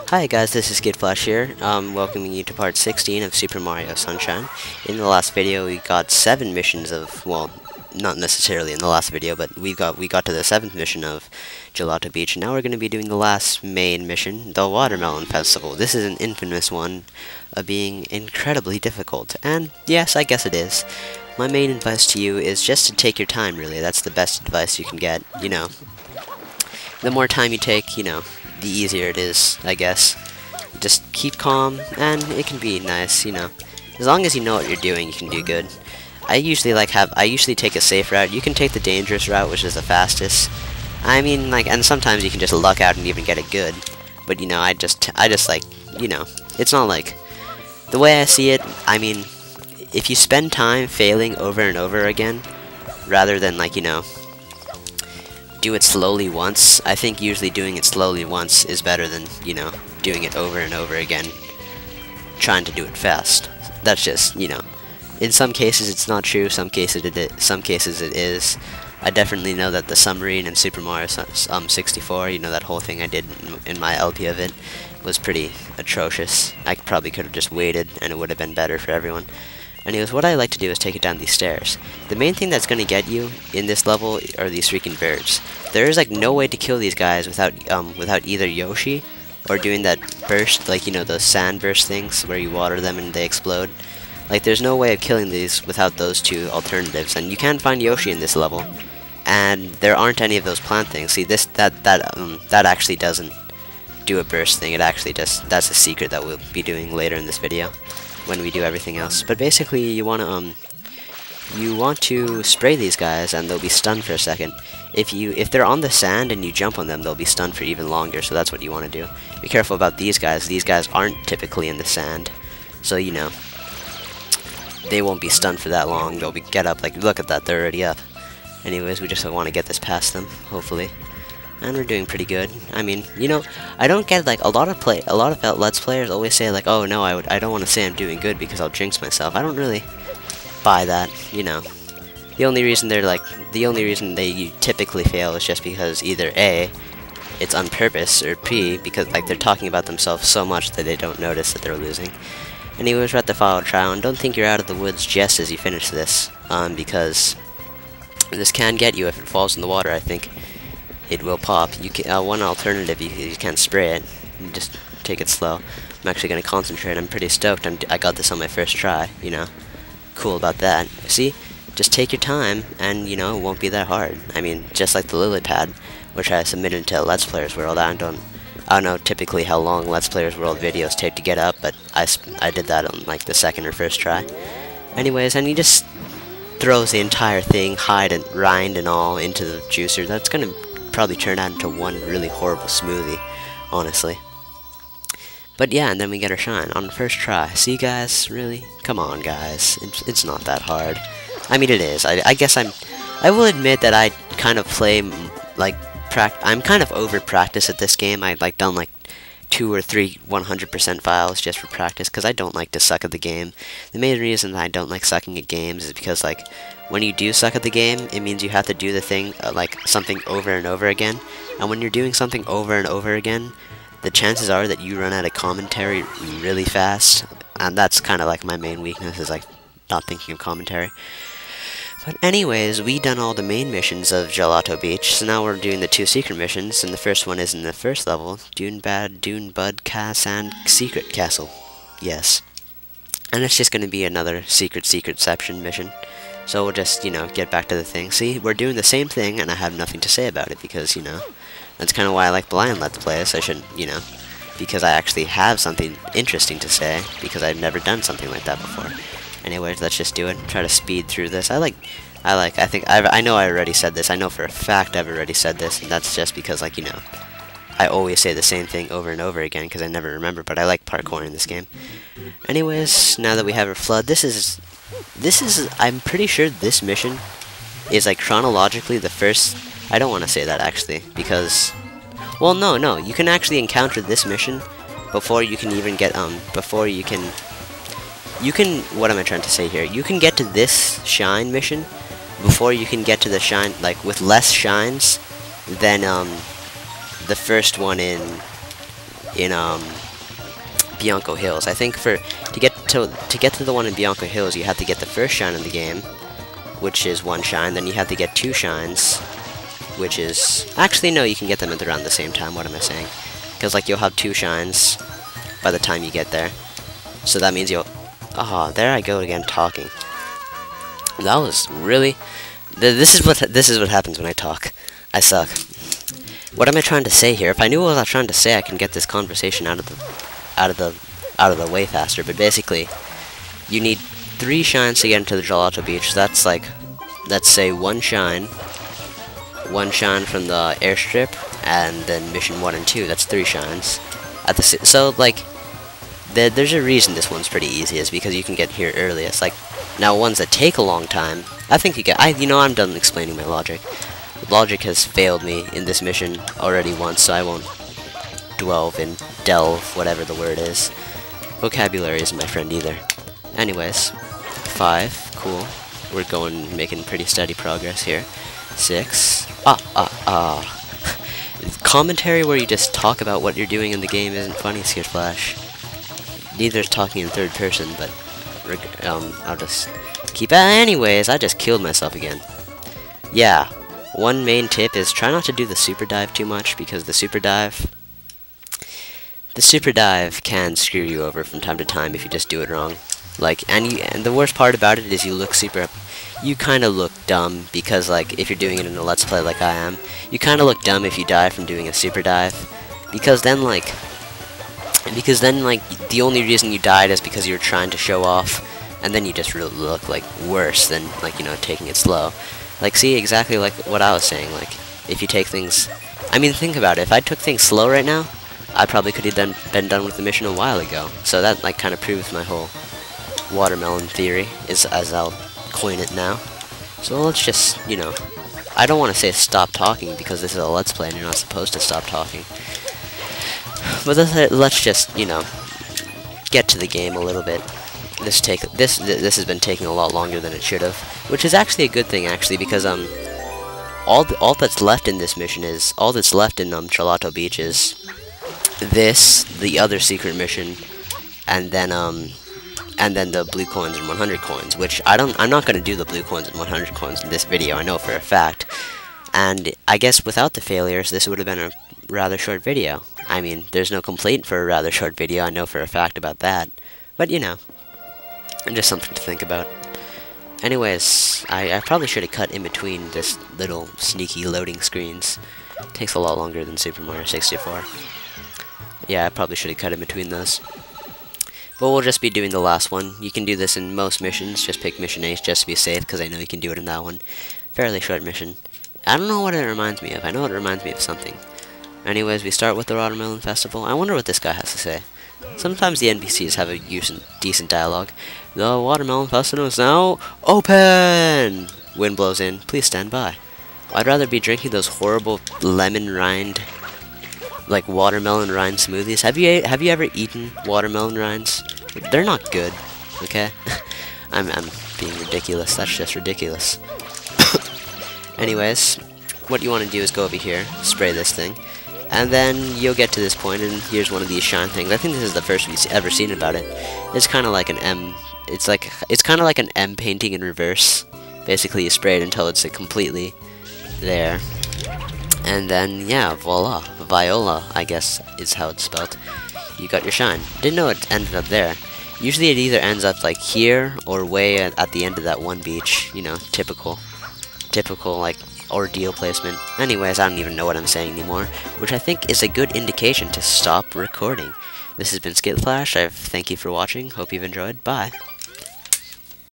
Hi guys, this is Kid Flash here, welcoming you to part 16 of Super Mario Sunshine. In the last video we got 7 missions of, well, not necessarily in the last video, but we got to the 7th mission of Gelato Beach, and now we're going to be doing the last main mission, the Watermelon Festival. This is an infamous one of being incredibly difficult, and yes, I guess it is. My main advice to you is just to take your time, really. That's the best advice you can get, you know. The more time you take, you know, the easier it is, I guess. Just keep calm, and it can be nice, you know. As long as you know what you're doing, you can do good. I usually take a safe route. You can take the dangerous route, which is the fastest. I mean, like, and sometimes you can just luck out and even get it good. But, you know, I just like, you know, it's not like, the way I see it, I mean, if you spend time failing over and over again, rather than, like, you know, do it slowly once, I think usually doing it slowly once is better than, you know, doing it over and over again, trying to do it fast. That's just, you know, in some cases it's not true, some cases it is. I definitely know that the submarine in Super Mario 64, you know, that whole thing I did in my LP of it, was pretty atrocious. I probably could have just waited and it would have been better for everyone. Anyways, what I like to do is take it down these stairs. The main thing that's going to get you in this level are these freaking birds. There is like no way to kill these guys without either Yoshi or doing that burst, like, you know, those sand burst things where you water them and they explode. Like, there's no way of killing these without those two alternatives, and you can't find Yoshi in this level. And there aren't any of those plant things. See, that actually doesn't do a burst thing. It actually just, that's a secret that we'll be doing later in this video when we do everything else. But basically, you want to spray these guys and they'll be stunned for a second. If they're on the sand and you jump on them, they'll be stunned for even longer, so that's what you want to do. Be careful about these guys. These guys aren't typically in the sand, so, you know, they won't be stunned for that long. They'll get up, like, look at that, they're already up. Anyways, we just want to get this past them, hopefully. And we're doing pretty good. I mean, you know, I don't get, like, a lot of Let's Players always say, like, oh no, I don't want to say I'm doing good because I'll jinx myself. I don't really buy that, you know. The only reason they typically fail is just because either A, it's on purpose, or B, because, like, they're talking about themselves so much that they don't notice that they're losing. Anyways, we're at the final trial, and don't think you're out of the woods just as you finish this, because this can get you if it falls in the water. I think it will pop. You can, one alternative, you can spray it. You just take it slow. I'm actually going to concentrate. I'm pretty stoked. I got this on my first try, you know. Cool about that. See? Just take your time, and, you know, it won't be that hard. I mean, just like the lily pad, which I submitted to Let's Players World. I don't know typically how long Let's Players World videos take to get up, but I did that on, like, the second or first try. Anyways, and he just throws the entire thing, hide and rind and all, into the juicer. That's going to probably turn out into one really horrible smoothie, honestly. But yeah, and then we get our shine on the first try. See, guys, really? Come on, guys. It's not that hard. I mean, it is. I guess I will admit that I kind of play, like, I'm kind of over practice at this game. I've, like, done, like, 2 or 3 100% files just for practice, because I don't like to suck at the game. The main reason that I don't like sucking at games is because, like, when you do suck at the game, it means you have to do the thing, like, something over and over again. And when you're doing something over and over again, the chances are that you run out of commentary really fast. And that's kind of, like, my main weakness, is, like, not thinking of commentary. But anyways, we done all the main missions of Gelato Beach, so now we're doing the 2 secret missions, and the first one is in the first level, Dune Bud and Secret Castle. Yes. And it's just going to be another secretception mission. So we'll just, you know, get back to the thing. See, we're doing the same thing, and I have nothing to say about it, because, you know, that's kind of why I like blind Let's Plays. I shouldn't, you know, because I actually have something interesting to say, because I've never done something like that before. Anyways, let's just do it. Try to speed through this. I know I already said this. I know for a fact I've already said this, and that's just because, like, you know, I always say the same thing over and over again because I never remember, but I like parkour in this game. Anyways, now that we have our flood, this is, I'm pretty sure this mission is, like, chronologically the first. I don't want to say that, actually, because, well, no, you can actually encounter this mission before you can even get, what am I trying to say here? You can get to this shine mission before you can get to the shine, like, with less shines than, the first one in in Bianco Hills. I think to get to the one in Bianco Hills, you have to get the first shine in the game, which is 1 shine. Then you have to get 2 shines, which is actually no, you can get them at around the same time. What am I saying? Because like you'll have 2 shines by the time you get there. So that means you'll. Oh, there I go again talking. That was really. This is what happens when I talk. I suck. What am I trying to say here? If I knew what I was trying to say, I can get this conversation out of the way faster. But basically, you need 3 shines to get into the Gelato Beach. That's like, let's say 1 shine from the airstrip, and then mission 1 and 2. That's 3 shines. So like, there's a reason this one's pretty easy. Is because you can get here earliest. Like, now ones that take a long time, I think you get. I'm done explaining my logic. Logic has failed me in this mission already once, so I won't delve, whatever the word is. Vocabulary isn't my friend either. Anyways, 5, cool. We're making pretty steady progress here. 6, Commentary where you just talk about what you're doing in the game isn't funny, Skid Flash. Neither is talking in 3rd person, but I'll just keep. Anyways, I just killed myself again. Yeah. One main tip is try not to do the super dive too much, because the super dive can screw you over from time to time if you just do it wrong. Like, and the worst part about it is you kind of look dumb, because like if you're doing it in a let's play like I am, you kind of look dumb if you die from doing a super dive, because then like the only reason you died is because you were trying to show off, and then you just really look like worse than like, you know, taking it slow. Like, see, exactly like what I was saying, like, if you take things. I mean, think about it. If I took things slow right now, I probably could have been done with the mission a while ago. So that, like, kind of proves my whole watermelon theory, as I'll coin it now. So let's just, you know, I don't want to say stop talking, because this is a let's play and you're not supposed to stop talking. But let's just, you know, get to the game a little bit. This has been taking a lot longer than it should have, which is actually a good thing, actually, because all that's left in this mission is Gelato Beach is this, the other secret mission, and then the blue coins and 100 coins, which I'm not gonna do the blue coins and 100 coins in this video. I know for a fact, and I guess without the failures, this would have been a rather short video. I mean, there's no complaint for a rather short video. I know for a fact about that, but you know. Just something to think about. Anyways, I probably should have cut in between this little sneaky loading screens. It takes a lot longer than Super Mario 64. Yeah, I probably should have cut in between those. But we'll just be doing the last one. You can do this in most missions. Just pick mission 8 just to be safe, because I know you can do it in that one. Fairly short mission. I don't know what it reminds me of. I know it reminds me of something. Anyways, we start with the Watermelon Festival. I wonder what this guy has to say. Sometimes the NPCs have a decent dialogue. The Watermelon Festival is now open! Wind blows in. Please stand by. I'd rather be drinking those horrible lemon rind, like watermelon rind smoothies. Have you ever eaten watermelon rinds? They're not good. Okay? I'm being ridiculous. That's just ridiculous. Anyways, what you want to do is go over here, spray this thing. And then you'll get to this point, and here's one of these shine things. I think this is the first we've ever seen about it. It's kind of like an M. It's kind of like an M painting in reverse. Basically, you spray it until it's completely there, and then yeah, voila, Viola, I guess is how it's spelled. You got your shine. Didn't know it ended up there. Usually, it either ends up like here or way at the end of that one beach. You know, typical like ordeal placement. Anyways, I don't even know what I'm saying anymore, which I think is a good indication to stop recording. This has been Skid Flash. Thank you for watching. Hope you've enjoyed. Bye.